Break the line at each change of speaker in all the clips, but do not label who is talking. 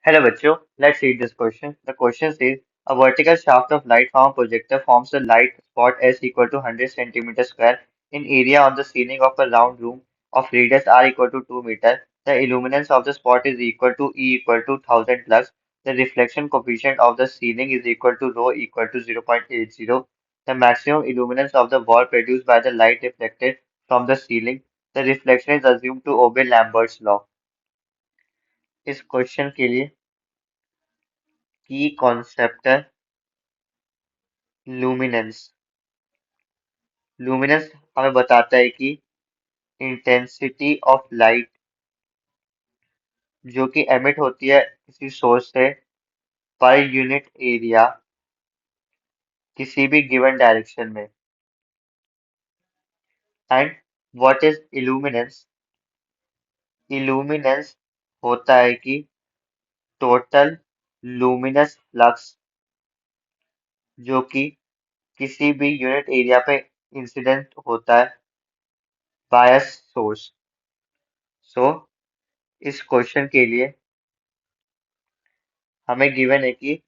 Hello बच्चों, let's read this question. The question says a vertical shaft of light from a projector forms a light spot S equal to 100 centimeter square in area on the ceiling of a round room of radius R equal to 2 meter. The illuminance of the spot is equal to E equal to 1000 lux. The reflection coefficient of the ceiling is equal to rho equal to 0.80. The maximum illuminance of the wall produced by the light reflected from the ceiling. The reflection is assumed to obey Lambert's law. इस question के लिए की concept है luminous. Luminous हमें बताता है कि intensity of light जो कि एमिट होती है किसी सोर्स से पर यूनिट एरिया किसी भी गिवन डायरेक्शन में। And what is illuminance? Illuminance होता है कि टोटल लुमिनस फ्लक्स जो कि किसी भी यूनिट एरिया पे इंसिडेंट होता है बाय अ सोर्स। सो इस क्वेश्चन के लिए हमें गिवन है कि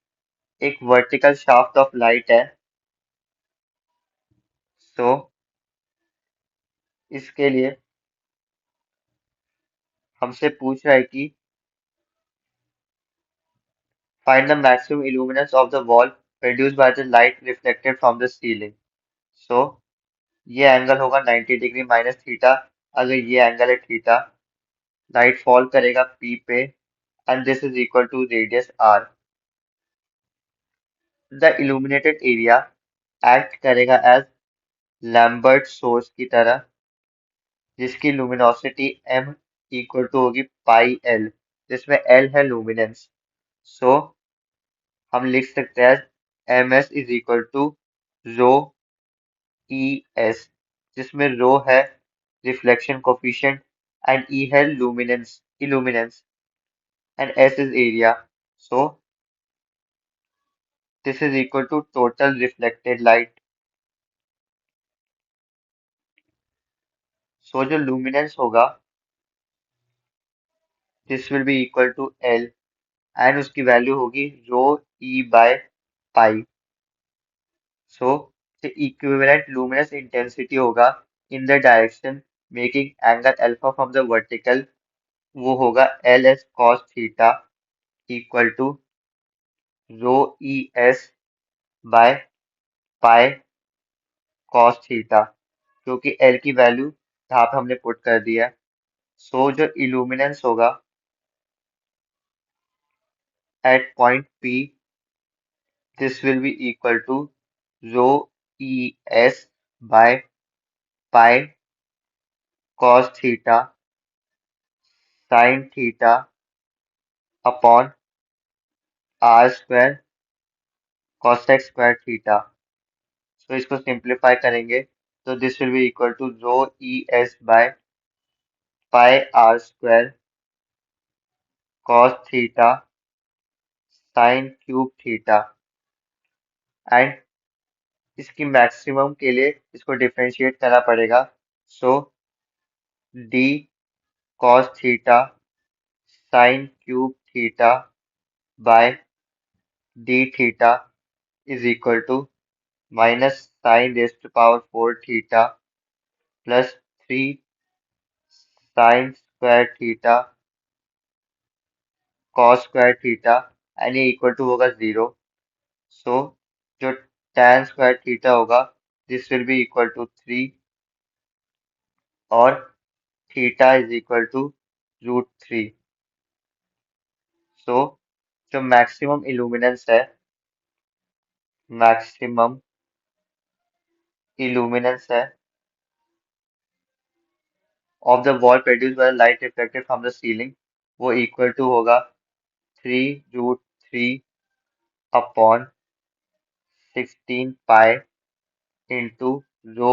एक वर्टिकल शाफ्ट ऑफ लाइट है। सो इसके लिए हमसे पूछ रहा है कि find the maximum illuminance of the wall produced by the light reflected from the ceiling. So ये एंगल होगा 90 डिग्री माइनस थीटा। अगर ये एंगल है थीटा, लाइट फॉल करेगा P पे and this is equal to radius R। The illuminated area act करेगा as Lambert source की तरह जिसकी लुमिनोसिटी M इक्वल टू होगी पाई L, जिसमें L है लुमिनेंस। सो हम लिख सकते हैं M S is equal to rho E S, जिसमें रो है रिफ्लेक्शन कोफिशिएंट एंड ई है luminous and S is area. So this is equal to total reflected light. So जो लुमिनेंस होगा this will be equal to L and उसकी value होगी rho E by pi. So the equivalent luminous intensity होगा in the direction making angle alpha from the vertical, वो होगा L S cos theta equal to rho E S by pi cos theta, क्योंकि L की value यहाँ पे हमने put कर दिया। सो जो इल्यूमिनेंस होगा at point P this will be equal to rho E S by pi cos theta sine theta upon R square cosec square theta. So इसको सिंप्लीफाई करेंगे तो this will be equal to rho E S by pi R square cos theta sine cube theta. And इसकी maximum के लिए इसको differentiate करना पड़ेगा। So D cos theta sine cube theta by D theta is equal to minus sine raise to power 4 theta plus 3 sine square theta cos square theta and ये equal to होगा 0। So जो tan square theta होगा this will be equal to 3 और theta is equal to √3। So जो maximum illuminance है of the wall produced by light reflected from the ceiling वो equal to होगा 3√3 upon 16 pi into rho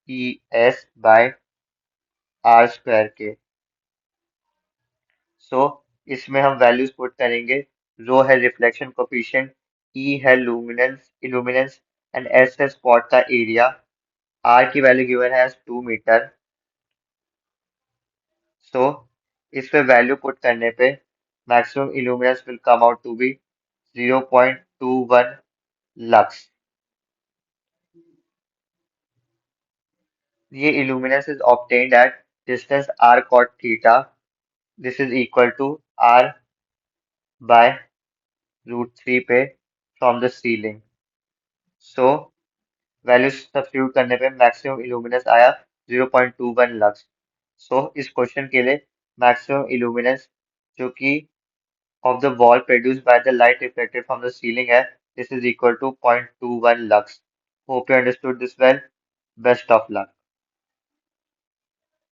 E S by R square के। सो इसमें हम values put करेंगे। रो है रिफ्लेक्शन कोफिशिएंट, ई है इल्यूमिनेंस एंड एस है स्पॉट का एरिया। आर की वैल्यू गिवन है 2 मीटर। सो इस पे वैल्यू पुट करने पे maximum illuminance will come out to be 0.21 lux. ये illuminance is obtained at distance r cot theta. This is equal to r by root 3 पे from the ceiling. So value substitute करने पे maximum illuminance आया 0.21 lux. सो इस question के लिए maximum illuminance जो कि of the wall produced by the light reflected from the ceiling है, this is equal to 0.21 lux. Hope you understood this well. Best of luck.